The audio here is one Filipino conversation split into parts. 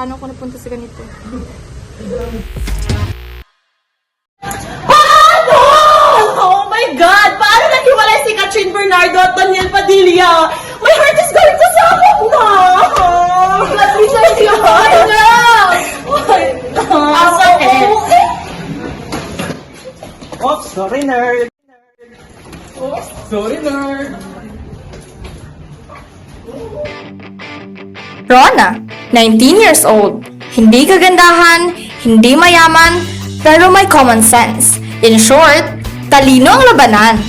paano ako napunta sa ganito. Paano? Oh my God! Paano naghiwalay si Catherine Bernardo at Daniel Padilla? My heart is going to stop na! Patricia, siya! Ay, na! Asa eh? Oh, sorry, nerd. Sorry, nerd. Rona, 19 years old. Hindi kagandahan, hindi mayaman, pero may common sense. In short, talino ang labanan.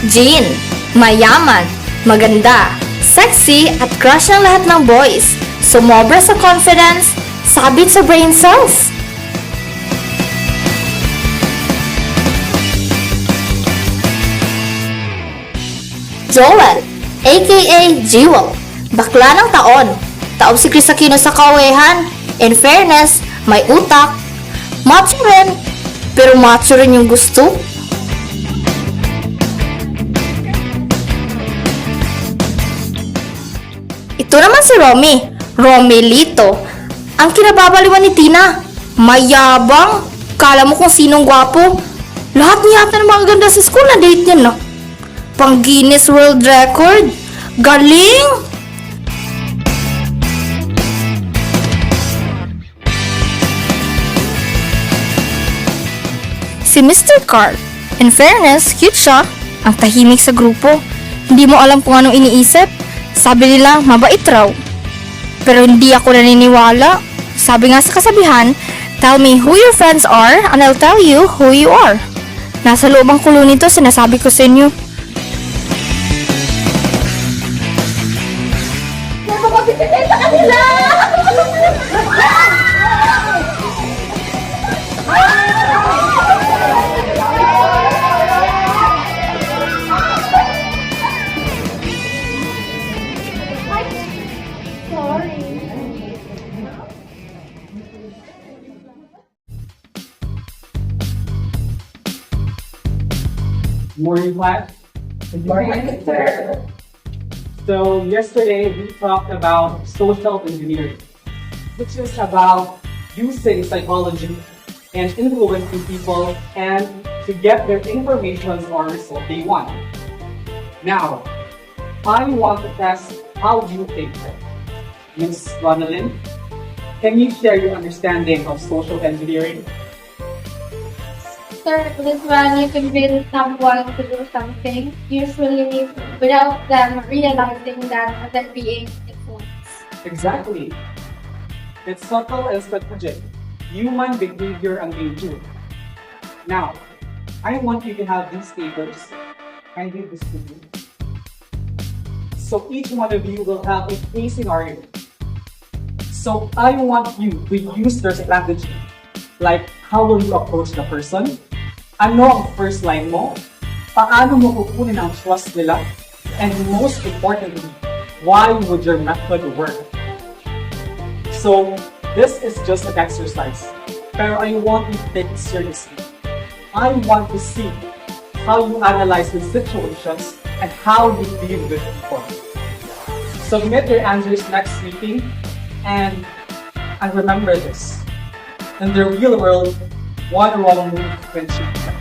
Jean, mayaman, maganda, sexy at crush ng lahat ng boys. Sumobra sa confidence, sabit sa brain cells. Joel, aka Jewel, bakla ng taon. Taob si Chris Aquino sa kawehan. In fairness, may utak. Macho rin, pero macho rin yung gusto. Ito naman si Romelito, ang kinababaliwan ni Tina. Mayabang, kala mo kung sinong gwapo. Lahat niya yata ng mga ganda sa school na date niya, no? Pang Guinness World Record. Galing! Si Mr. Carl, in fairness, cute siya. Ang tahimik sa grupo. Hindi mo alam kung anong iniisip. Sabi nila, mabait raw. Pero hindi ako naniniwala. Sabi nga sa kasabihan, tell me who your friends are and I'll tell you who you are. Nasa loob ang kulo nito, sinasabi ko sa inyo. Napakabititin sa kanila! Morning, class. Good morning, sir. So, yesterday we talked about social engineering, which is about using psychology and influencing people and to get their information or result they want. Now, I want to test how you think. Ms. Ronaldin, can you share your understanding of social engineering? Sir, this one you can build someone to do something, usually without them realizing that they're being influenced. Exactly. It's subtle and strategic. Human behavior ang issue. Now, I want you to have these papers. Kindly distribute. So each one of you will have a case scenario. So I want you to use their strategy. Like, how will you approach the person? Ano ang first line mo? Paano mo kukunin ang trust nila? And most importantly, why would your method work? So, this is just an exercise. Pero I want you to take it seriously. I want to see how you analyze the situations and how you deal with people. Submit your answers next meeting and remember this. In the real world, one wrong move can change that.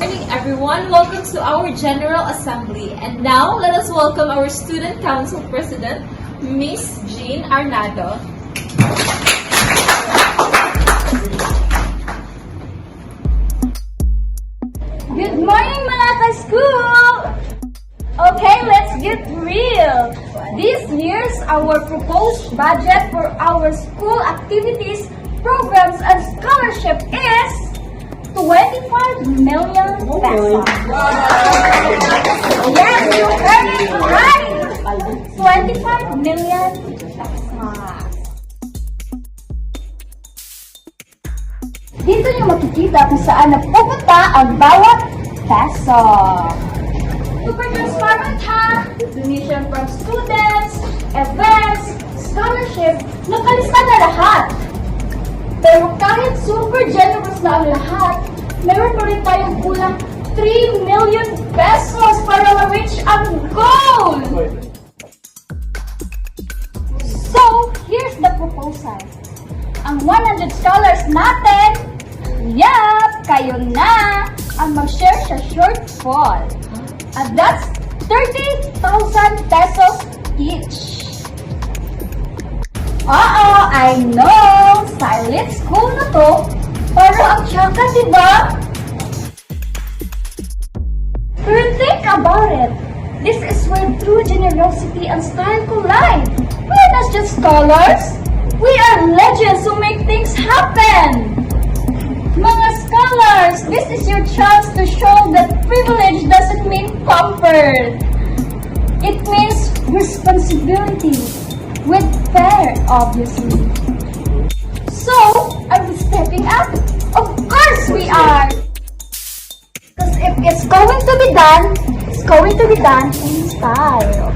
Good morning, everyone. Welcome to our General Assembly. And now, let us welcome our Student Council President, Miss Jean Arnado. Good morning, mga ka-school! Okay, let's get real. This year's our proposed budget for our school activities, programs, and scholarship is 25 million pesos. Yes, you heard it right. 25 million pesos. Dito niyo makikita kung saan napupunta ang bawat peso. Super transparent ha! Donation from students, events, scholarship, nakalista na lahat. Pero kahit super generous na ang lahat, meron pa rin tayong kulang 3 million pesos para ma-reach ang goal! So, here's the proposal. Ang 100 scholars natin, kayo na ang mag-share sa shortfall. At that's 30,000 pesos each. I know, silent school na to, pero ang tsaka, diba? Pero think about it. This is where true generosity and style collide. We're not just scholars. We are legends who make things happen. Mga scholars, this is your chance to show that privilege doesn't mean comfort. It means responsibility. With care, obviously. So, are we stepping up? Of course we are! Because if it's going to be done, it's going to be done in style.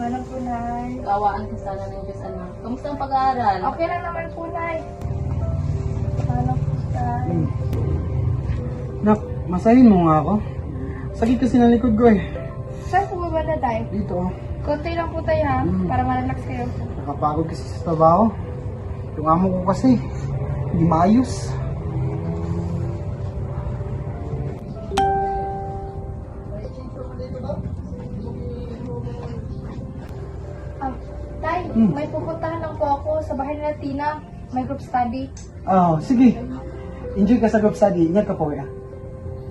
Manang po, Nay. Kawaan ka sana ng Diyos, anak. Kamusta ang pag-aaral? Okay lang naman po, Nay. Manang po, Tay. Nak, masahin mo nga ako. Sakit kasi ng likod ko eh. Saan po ba na, Tay? Dito oh. Konti lang po, Tay, ha? Para malalax kayo. Nakapagod kasi sa trabaho. Yung amo ko kasi, hindi maayos. Tay, may pupuntahan lang po ako sa bahay nila Tina. May group study. Sige. Enjoy ka sa group study. Ingat ka po eh.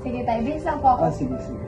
Sige, Tay. Bis lang po ako. Sige, sige.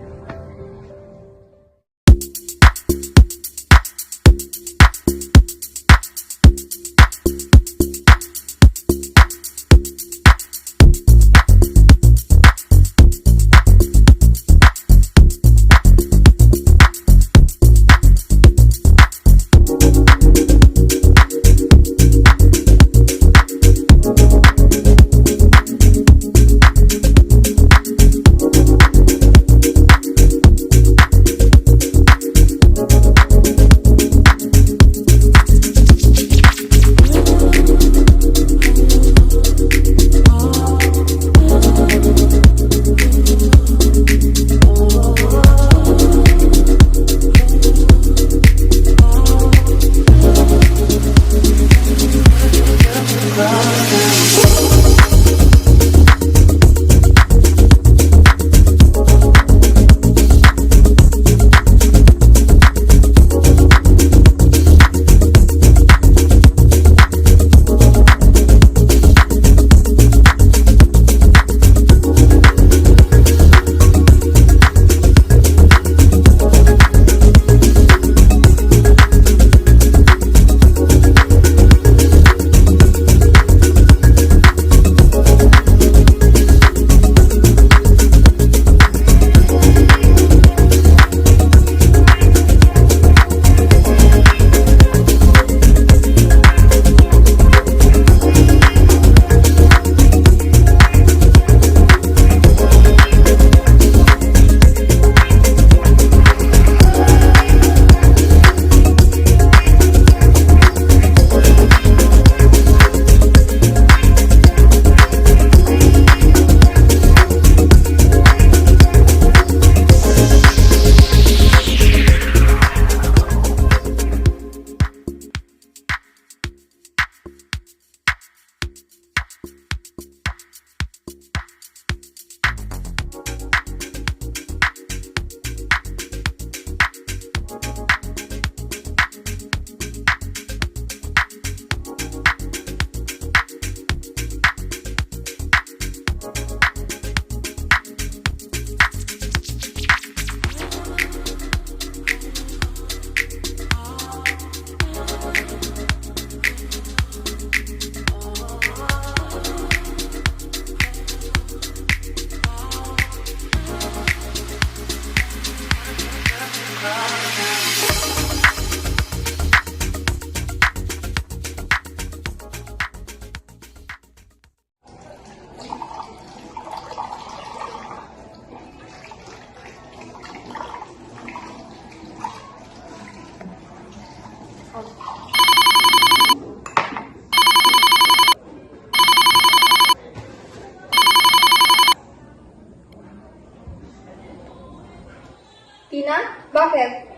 Tina, bakit?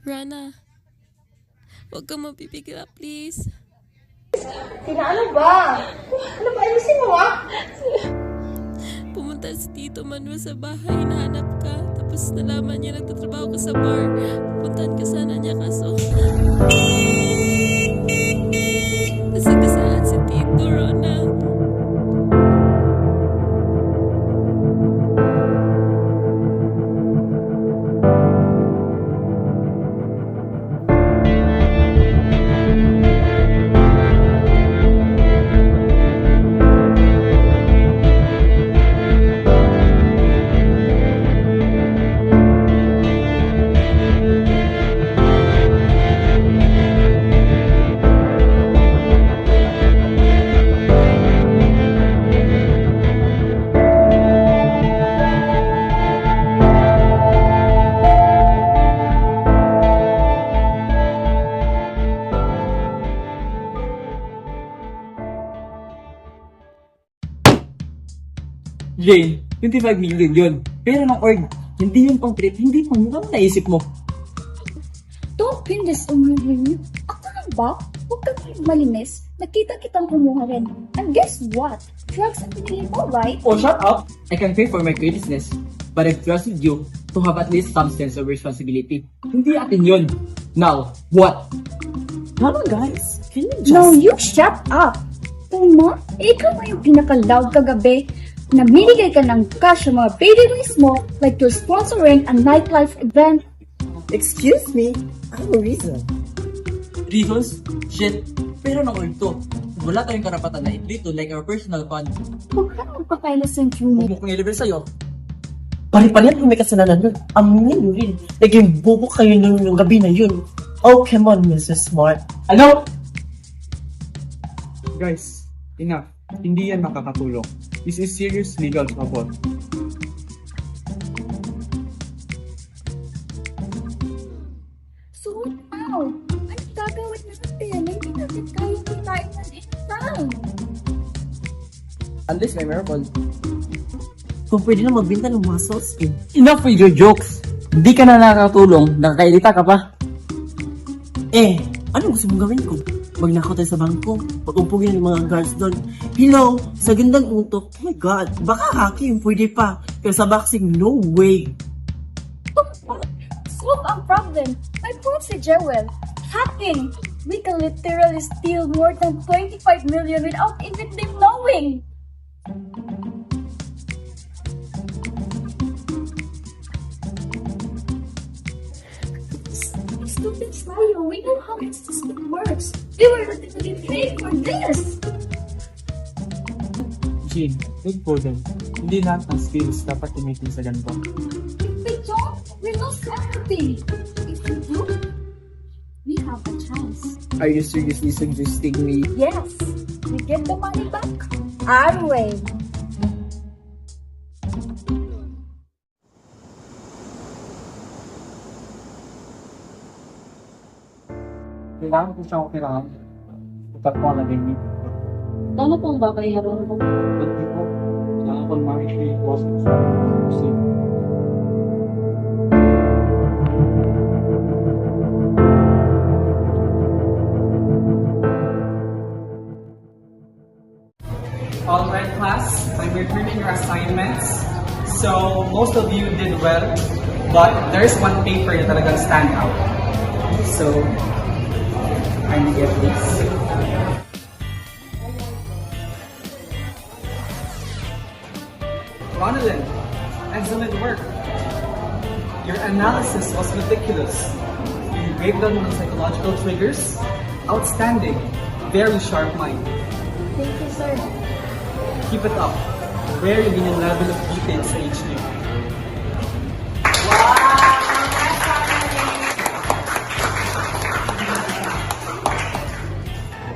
Rana, huwag kang mapipigla, please. Tina, ano ba? Ano ba? Ayusin mo ah! Pumunta si Tito Manuel sa bahay, nahanap ka. Tapos nalaman niya nagtatrabaho ka sa bar. Pupuntahan ka sana niya, kaso... Nasagasaan si Tito, Rana. Jane, 25 million yun. Pero ng org, hindi yun pang trip, hindi pang mukhang naisip mo. Don't pin this on my ring. Ako lang ba? Huwag kang malinis. Nakita kitang kumuha rin. And guess what? Drugs ang pinili mo, right? Oh, shut up! I can pay for my carelessness, but I've trusted you to have at least some sense of responsibility. Hindi atin yun. Now, what? Tama guys, can you just... No, you shut up! Tama, ikaw na yung pinaka-loud kagabi. Namimigay ka ng cash sa mga paydays mo like you're sponsoring a nightlife event. Excuse me, ano reason? Reasons? Shit. Pero ng org to, wala tayong karapatan na i-treat to like our personal fund. Huwag ka magpapailas ng Huwag mo kong i-level sa'yo. Pari-parihan kung may kasalanan nun. Aminin nyo rin. Naging bobo kayo nung gabi na yun. Oh, come on, Mrs. Smart. Ano? Guys, enough. Hindi yan makakatulong. This is serious legal trouble. So what now? Anong gagawin natin? Hindi natin kaya kitain ng income. Unless may miracle. Kung pwede na magbenta ng mga salt skin. Enough with your jokes! Hindi ka na nakakatulong, nakakailita ka pa. Eh, ano gusto mong gawin ko? Magnakaw tayo sa bangko. Pag-umpugin ng mga guards doon. Hello, sa gandang utok. Oh my God, baka hacking, pwede pa. Pero sa boxing, no way. Solve ang problem. May point si Jewel. Hacking! We can literally steal more than 25 million without even them knowing. Students tayo, we know how this system works. We were literally paid for this. Jane, take for them. Hindi lahat ng skills dapat gamitin sa ganito. If we don't, we lose everything. If we do, we have a chance. Are you seriously suggesting me? Yes, we get the money back our way. Kailangan ko siyang kailangan. Upat ko ang naging meeting. Ano pong babayaran mo? But dito, kailangan ko ma-issue yung cost sa kasi Alright class, I'm returning your assignments. So, most of you did well, but there's one paper na talagang stand out. So, I'm get this. Ronalyn, excellent work. Your analysis was meticulous. You break down the psychological triggers. Outstanding. Very sharp mind. Thank you, sir. Keep it up. Very yung level of detail sa HQ.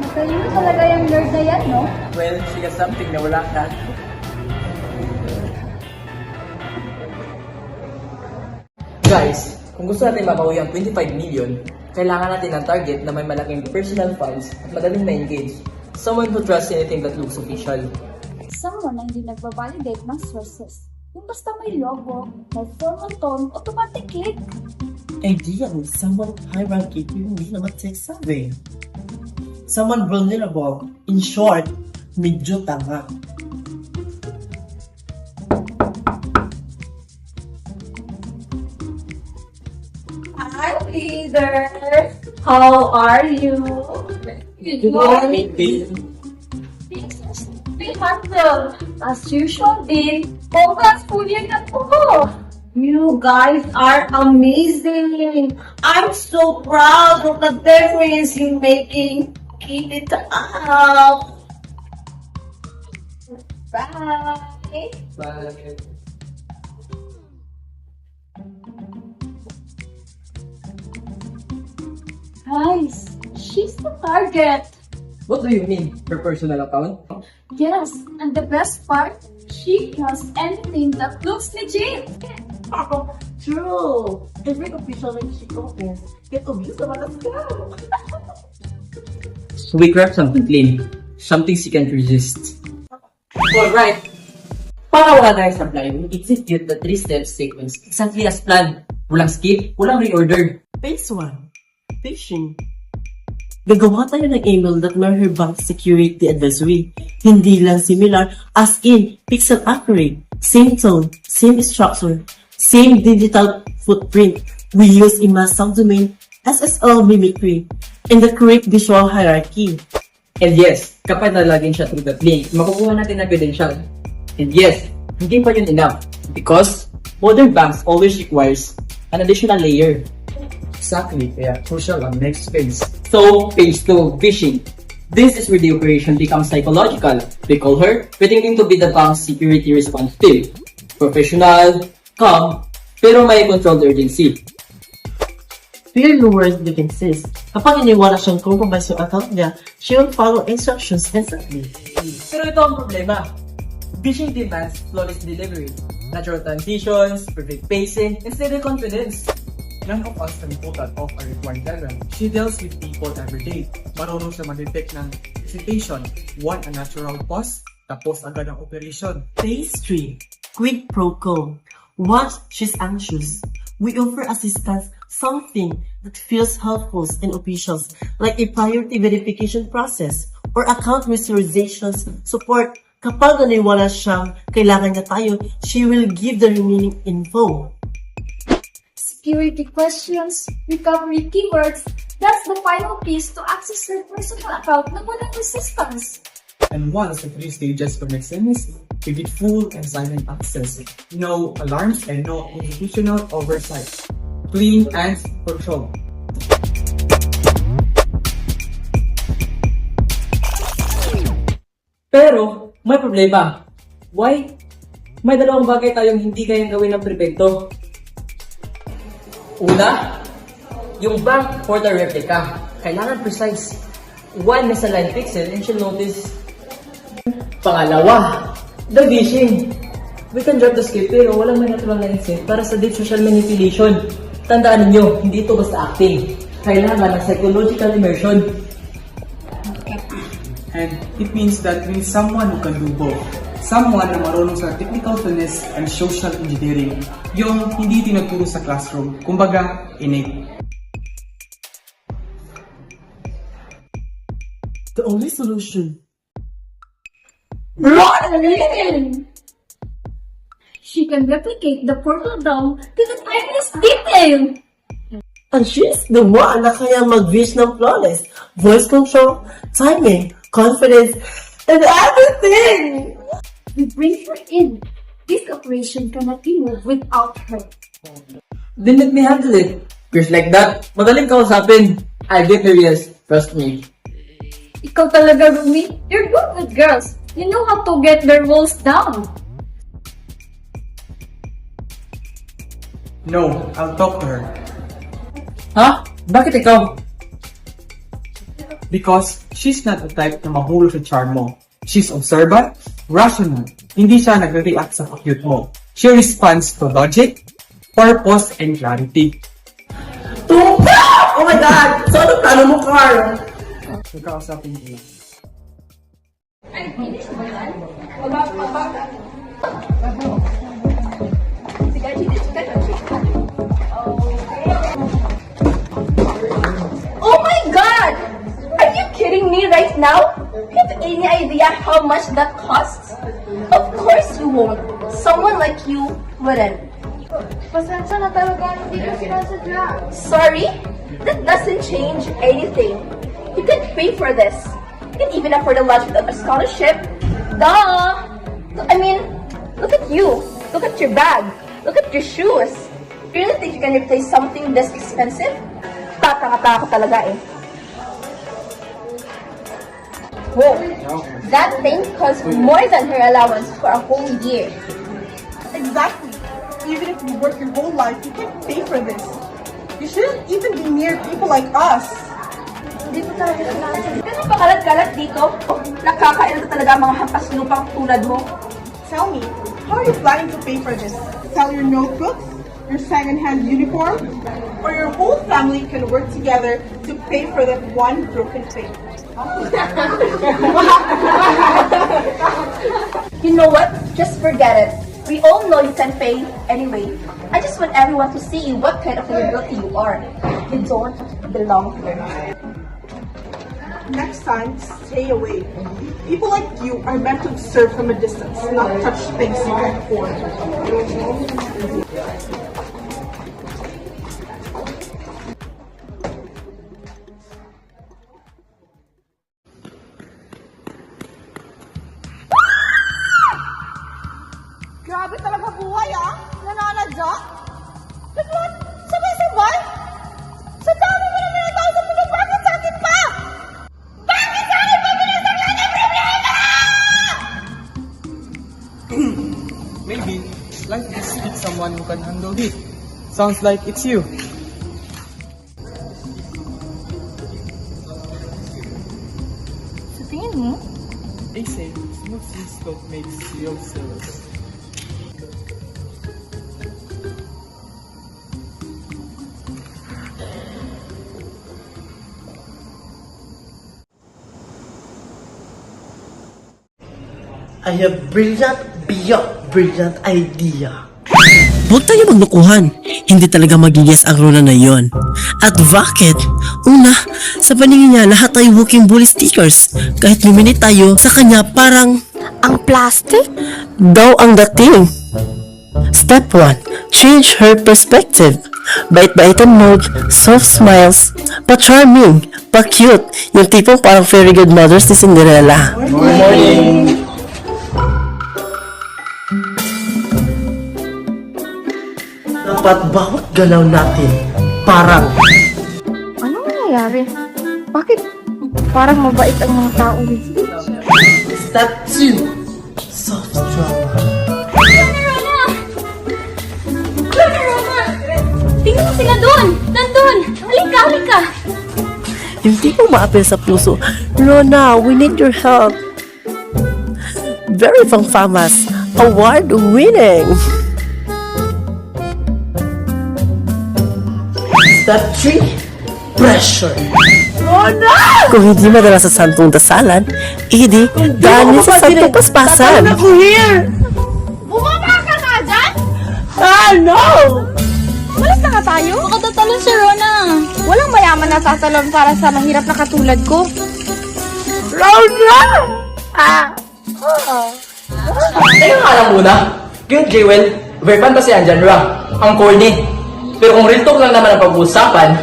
Matalino talaga yung nerd na yan, no? Well, she got something na wala ka. Guys, kung gusto natin mabawi ang 25 million, kailangan natin ng target na may malaking personal funds at madaling na-engage. Someone who trusts anything that looks official. Someone na hindi nagbabalidate ng sources. Yung basta may logo, may formal tone, automatic click. Idea ng someone hierarchy yung hindi naman tech-savvy. Someone vulnerable. In short, medyo tanga. Hi, leader. How are you? Good morning, Be handled. As usual, Dean. Congrats po yan po. You guys are amazing. I'm so proud of the difference you're making. Keep it up. Bye. Bye. Guys, she's the target. What do you mean? Her personal account? Yes, and the best part, she has anything that looks legit. True. Every official when she opens, get obvious about the scam. So we craft something clean. Something she can't resist. Alright. Para wala tayo sa blind, execute the 3-step sequence exactly as planned. Walang skip, walang reorder. Phase 1. Phishing. Gagawa tayo ng email that may her bank security advisory. Hindi lang similar, as in, pixel accurate, same tone, same structure, same digital footprint. We use IMAS subdomain, SSL mimicry, and the correct visual hierarchy. And yes, kapag nalagin siya through that link, makukuha natin ang credential. And yes, hindi pa yun enough. Because modern banks always requires an additional layer. Exactly, kaya crucial ang next phase. So, phase 2, phishing. This is where the operation becomes psychological. We call her pretending to be the bank's security response team. Professional, calm, pero may controlled urgency. Fear lowers defenses. Kapag iniwala siyang compromise yung account niya, she will follow instructions instantly. Pero ito ang problema. Phishing demands flawless delivery, natural transitions, perfect pacing, and steady confidence. None of us can put that off a required level. She deals with people every day. Marunong siya mag-detect ng hesitation. One, a natural pause. Tapos agad ang operation. Phase 3. Quick pro call. Once she's anxious, we offer assistance, something that feels helpful in officials, like a priority verification process or account restoration support. Kapag naniwala siyang kailangan niya tayo, she will give the remaining info. Security questions, recovery keywords, that's the final piece to access her personal account na walang resistance. And once the 3 stages connect seamlessly, we get full and silent access. No alarms and no institutional oversight. Clean and control. Pero, may problema. Why? May dalawang bagay tayong hindi kayang gawin ng prepekto. Una, yung bank portal replica. Kailangan precise. One misaligned pixel and she'll notice. Pangalawa, the phishing. We can drop the script pero walang may natural na instinct para sa deep social manipulation. Tandaan ninyo, hindi ito basta acting. Kailangan ng psychological immersion. And it means that we need someone who can do both. Someone na marunong sa technical finesse and social engineering. Yung hindi tinuturo sa classroom. Kumbaga, innate. The only solution. Rolling! She can replicate the portal down to the tiniest detail. And she's the one na kaya mag-reach ng flawless voice control, timing, confidence, and everything! We bring her in. This operation cannot be moved without her. Then let me handle it. Girls like that, madaling kausapin. I'll get the reals. Trust me. Ikaw talaga, Rumi. You're good with girls. You know how to get their walls down. No, I'll talk to her. Ha? Bakit ikaw? Because she's not the type na mahulog sa charm mo. She's observant, rational. Hindi siya nagre-react sa cute mo. She responds to logic, purpose, and clarity. Oh my God! So ano plano mo, Carl? Nagkausapin ko lang. how much that costs? Of course you won't. Someone like you wouldn't. Pasensya na talaga, hindi ko sinasadya. Sorry? That doesn't change anything. You can pay for this. You can even afford a lunch without a scholarship. Duh! I mean, look at you. Look at your bag. Look at your shoes. You really think you can replace something this expensive? Tatanga-tanga ka talaga eh. Whoa, that thing costs more than her allowance for a whole year. Exactly. Even if you work your whole life, you can't pay for this. You shouldn't even be near people like us. Hindi ko talaga sinasadya. Ganun pakalat-kalat dito. Nakakain na talaga mga hampas lupang tulad mo. Tell me, how are you planning to pay for this? Sell your notebooks, your second-hand uniform, or your whole family can work together to pay for that one broken thing? You know what? Just forget it. We all know you can pay anyway. I just want everyone to see what kind of liability you are. You don't belong here. Next time, stay away. People like you are meant to observe from a distance, not touch things you can afford. Grabe talaga buhay nananadya. Lahat, sabay-sabay. Sa dami mo naman ang tao sa puso, bakit sa akin pa? Bakit sa akin pa pinasaglan ang problema? Maybe life just needs someone who can handle it. Sounds like it's you. Sa tingin mo? They say smooth scope makes real sailors. I have brilliant, beyond brilliant idea. Huwag tayo maglukuhan. Hindi talaga magiging ang Rona na yon. At bakit? Una, sa paningin niya lahat tayo walking bully stickers. Kahit luminit tayo sa kanya parang Ang plastic? daw ang dating. Step 1. Change her perspective. Bait-baitan mode, soft smiles, pa-charming, pa-cute. Yung tipong parang fairy godmothers ni Cinderella. Dapat bawat galaw natin parang Anong nangyayari? Bakit parang mabait ang mga tao dito? Step 2. Soft drama. Tingnan mo sila doon! Nandun! Halika, halika! Yung tipong maapil sa puso. Rona, we need your help. Very famous, award-winning. Step 3. Pressure. Kung hindi madala sa santong dasalan, hindi dahil sa santong paspasan. Bumaba ka nga dyan! No! Malas na nga tayo? Makatatalon si Rona. Walang mayaman na tatalon para sa mahirap na katulad ko. Teka nga lang muna. Yung Jewel, very fantasy ang genre. Ang corny. Pero kung real talk lang naman ang pag-uusapan,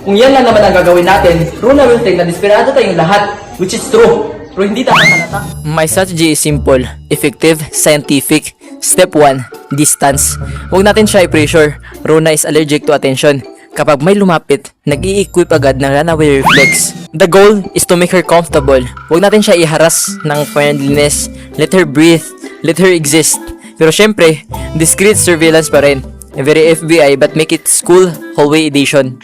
kung yan lang naman ang gagawin natin, Rona will think na desperado tayong lahat, which is true. Pero hindi dapat halata. My strategy is simple, effective, scientific. Step 1, distance. Huwag natin siya i-pressure. Rona is allergic to attention. Kapag may lumapit, nag-i-equip agad ng runaway reflex. The goal is to make her comfortable. Huwag natin siya i-harass ng friendliness. Let her breathe. Let her exist. Pero syempre, discreet surveillance pa rin. Very FBI but make it school hallway edition.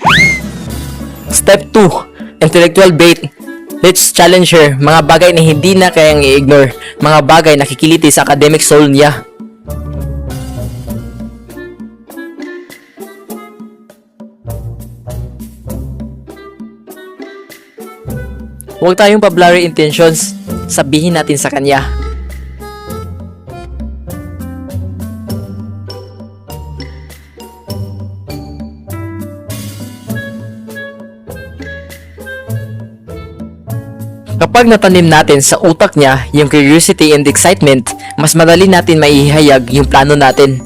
Step 2, intellectual bait. Let's challenge her. Mga bagay na hindi na kayang i-ignore. Mga bagay na kikiliti sa academic soul niya. Huwag tayong pa-blurry intentions. Sabihin natin sa kanya. Kapag natanim natin sa utak niya yung curiosity and excitement, mas madali natin maihayag yung plano natin.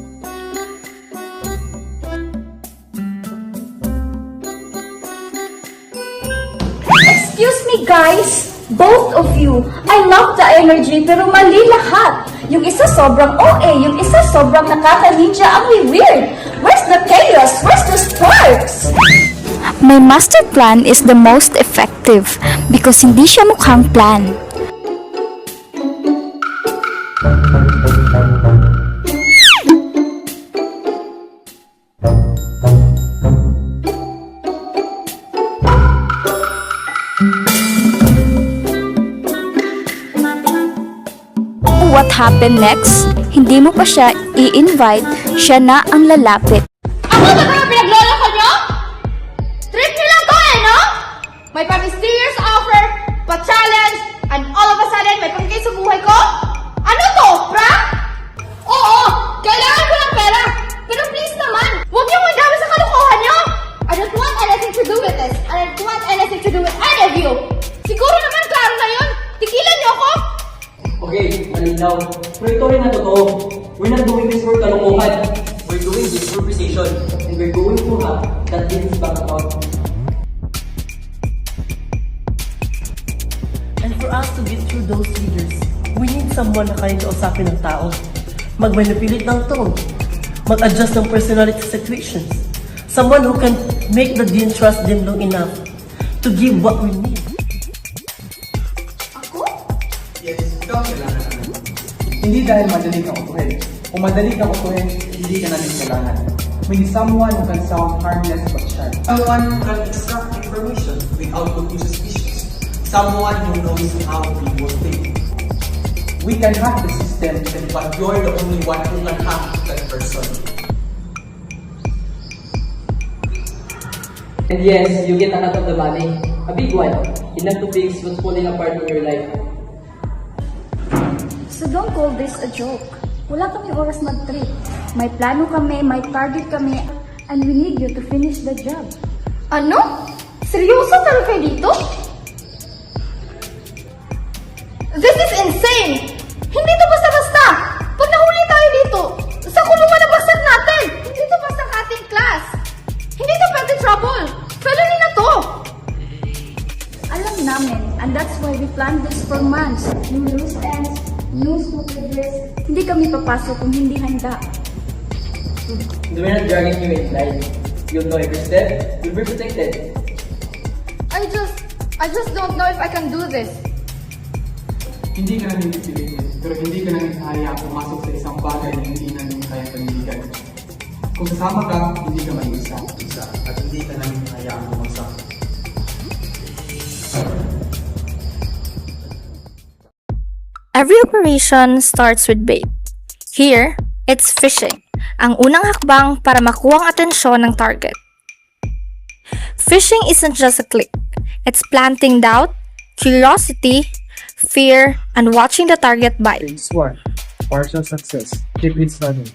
Excuse me guys, both of you. I love the energy pero mali lahat. Yung isa sobrang OA, yung isa sobrang nakaka-ninja ang weird. Where's the chaos? Where's the sparks? My master plan is the most effective because hindi siya mukhang plan. What happened next? Hindi mo pa siya i-invite, siya na ang lalapit. Ako na ba pinaglolo ko nyo? Trip nyo lang to no? May pa-mysterious offer, pa-challenge, and all of a sudden may pangkay sa buhay ko? Ano to, prank? Oo, kailangan ko ng pera. Pero please naman, huwag niyo magdami sa kalokohan nyo. I don't want anything to do with this. I don't want anything to do with any of you. Siguro naman klaro na yun. Tigilan niyo ako. Okay, malinaw. Pero ito rin na totoo. We're not doing this for kalokohan. We're doing this for precision. And we're going to have that business bank account. And for us to get through those figures, we need someone na kayang kausapin ng tao. Mag-manipulate ng tone. Mag-adjust ng personality situations. Someone who can make the dean trust them long enough to give what we need. Yes, ikaw kailangan namin. Hindi dahil madali kang utuhin. Kung madali kang utuhin, hindi ka namin kailangan. We need someone who can sound harmless but sharp. Someone who can extract information without looking suspicious. Someone who knows how people think. We can hack the system, but you're the only one who can hack that person. And yes, you get a lot of the money. A big one. Enough to fix what's falling apart in your life. So don't call this a joke. Wala kami oras mag-trip. May plano kami, may target kami, and we need you to finish the job. Ano? Seryoso talaga kayo dito? This is insane! Hindi to basta-basta! Pag nahuli tayo dito, sa kulungan na bagsak natin! Hindi to basta ating class! Hindi to pwede trouble! Felony na to! Alam namin, and that's why we planned this for months. New loose ends, new stupid risks. Hindi kami papasok kung hindi handa. We're not dragging you inside. You'll know every step. You'll be protected. I just don't know if I can do this. Hindi ka namin pipilitin, pero hindi ka namin kaya pumasok sa isang bagay na hindi namin kaya panindigan. Kung sasama ka, hindi ka mag-isa. At hindi ka namin hayaan bumagsak. Every operation starts with bait. Here, it's fishing, ang unang hakbang para makuha ang atensyon ng target. Fishing isn't just a click. It's planting doubt, curiosity, fear, and watching the target bite. Phase 1. Partial success. Keep it studying.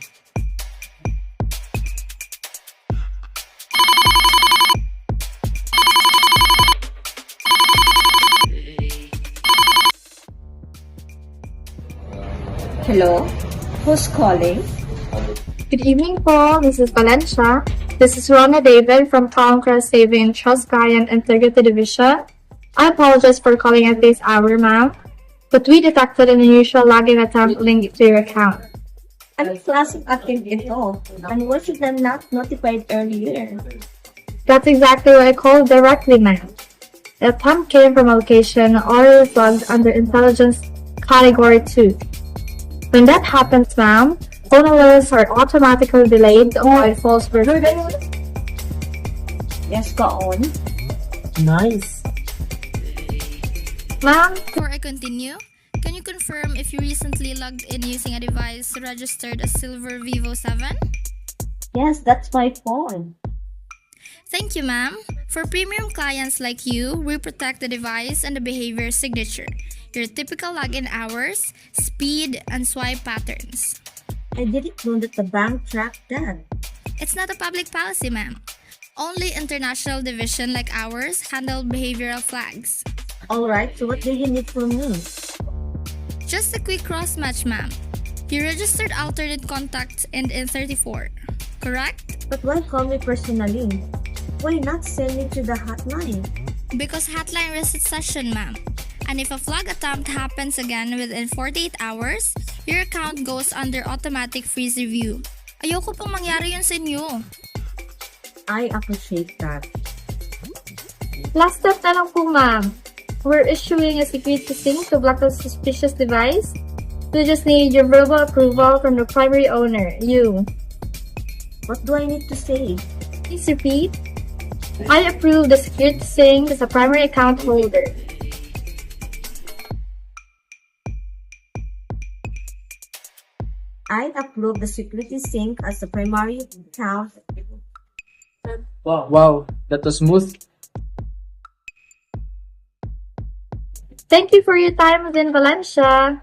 Hello? Who's calling? Good evening po. This is Valencia. This is Rona David from Town Cross Saving Trust Client Integrity Division. I apologize for calling at this hour, ma'am, but we detected an unusual login attempt linked to your account. Ang klaseng active ito? And why should I not notified earlier? That's exactly why I called directly, ma'am. The attempt came from a location already flagged under Intelligence Category 2. When that happens, ma'am, phone alerts are automatically delayed by false verifying. Yes, go on. Nice. Ma'am, Before I continue, can you confirm if you recently logged in using a device registered as Silver Vivo 7? Yes, that's my phone. Thank you, ma'am. For premium clients like you, we protect the device and the behavior signature, your typical login hours, speed, and swipe patterns. I didn't know that the bank tracked that. It's not a public policy, ma'am. Only international division like ours handle behavioral flags. Alright, so what do you need from me? Just a quick cross-match, ma'am. You registered alternate contacts and in 34, correct? But why call me personally? Why not send me to the hotline? Because hotline resets session, ma'am. And if a flag attempt happens again within 48 hours, your account goes under automatic freeze review. Ayoko pong mangyari yun sa inyo. I appreciate that. Last step na lang po, ma'am. We're issuing a security sync to block the suspicious device. We just need your verbal approval from the primary owner, you. What do I need to say? Please repeat. I approve the security sync as a primary account holder. I approve the security sync as the primary account. Wow, that was smooth. Thank you for your time within Valencia.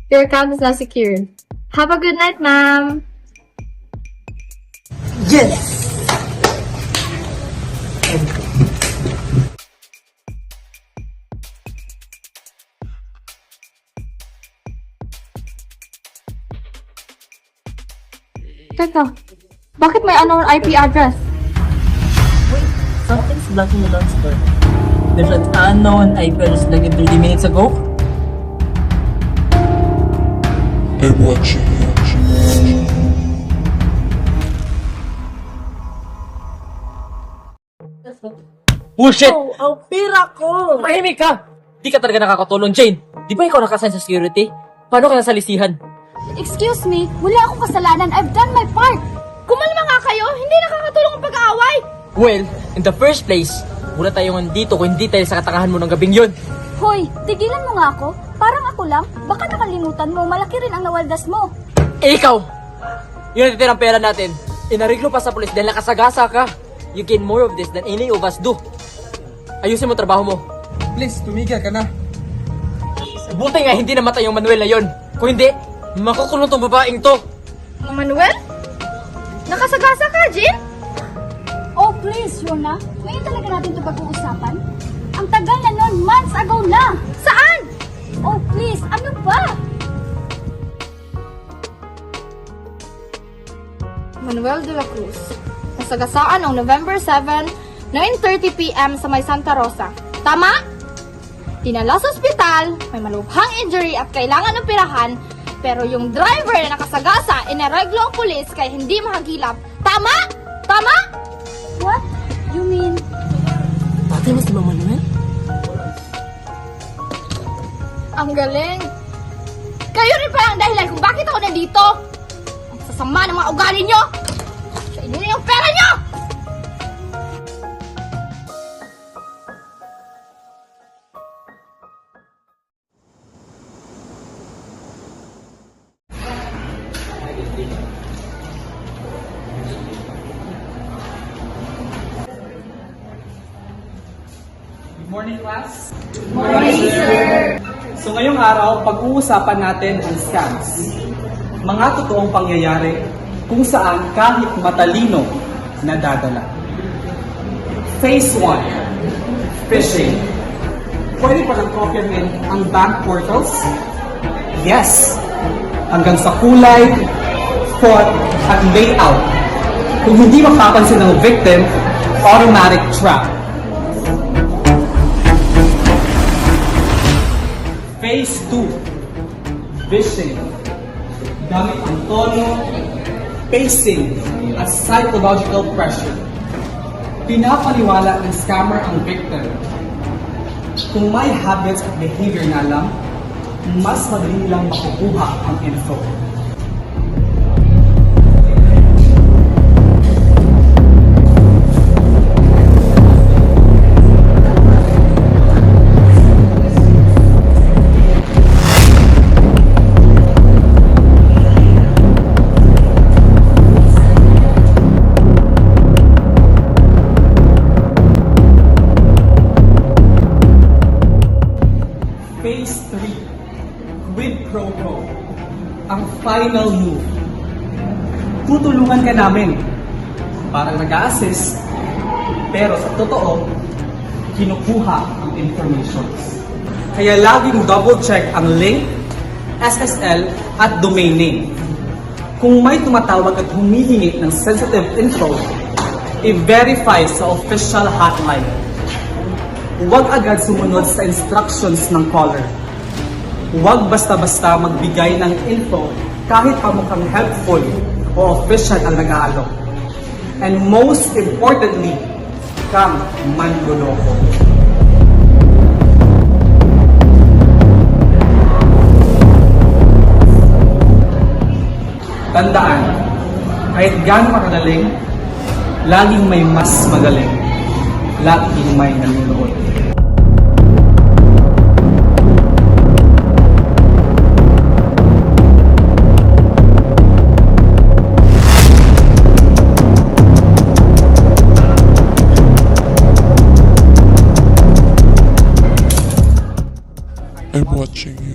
Your account is now secured. Have a good night, ma'am. Yes! Teka, bakit may unknown IP address? Something's blocking the launch door. There's an unknown IP address like 30 minutes ago. I'm watching. Bullshit! Ang pira ko! Mahimik ka! Di ka talaga nakakatulong, Jane. Di ba ikaw nakasign sa security? Paano ka nasalisihan? Excuse me, wala akong kasalanan. I've done my part. Kumalma nga kayo, hindi nakakatulong ang pag-aaway. Well, in the first place, muna tayo nandito kung hindi tayo sa katangahan mo ng gabing yun. Hoy, tigilan mo nga ako. Parang ako lang. Baka nakalimutan mo, malaki rin ang nawaldas mo. Eh, ikaw! Yung natitirang pera natin, inariglo pa sa pulis dahil nakasagasa ka. You gain more of this than any of us do. Ayusin mo trabaho mo. Please, tumigil ka na. Buti nga hindi namatay yung Manuel na yun. Kung hindi, makukulong tong babaeng to. Manuel? Nakasagasa ka, Jean? Oh, please, Rona. Ngayon talaga natin ito pag-uusapan. Ang tagal na nun, months ago na. Saan? Oh, please, ano ba? Manuel de la Cruz. Nasagasaan noong November 7, 9:30 p.m. sa may Santa Rosa. Tama? Dinala sa ospital, may malubhang injury at kailangan ng pirahan, pero yung driver na nakasagasa, inareglo ang pulis kaya hindi mahagilap. Tama? Tama? What? You mean... Ate mo si Mama Manuel? Ang galing. Kayo rin pala ang dahilan kung bakit ako nandito. Ang sasama ng mga ugali nyo. Sa inyo na yung pera nyo! Good morning, class. Good morning, sir. So ngayong araw, pag-uusapan natin ang scams. Mga totoong pangyayari kung saan kahit matalino nadadala. Phase 1, phishing. Pwede palang kopyahin ang bank portals? Yes! Hanggang sa kulay, font, at layout. Kung hindi makapansin ng victim, automatic trap. Phase 2, phishing. Gamit ang tono, pacing, at psychological pressure. Pinapaniwala ng scammer ang victim. Kung may habits at behavior na lang, mas madali nilang makukuha ang info. Phase 3, quid pro quo. Ang final move. Tutulungan ka namin. Parang nag-a-assist, pero sa totoo, kinukuha ang information. Kaya laging double check ang link, SSL at domain name. Kung may tumatawag at humihingi ng sensitive info, i-verify sa official hotline. Huwag agad sumunod sa instructions ng caller. Huwag basta-basta magbigay ng info kahit pa mukhang helpful o official ang nag-aalok. And most importantly, kang manloloko. Tandaan, kahit gaano makagaling, laging may mas magaling. Laging may nanonood. I'm watching you.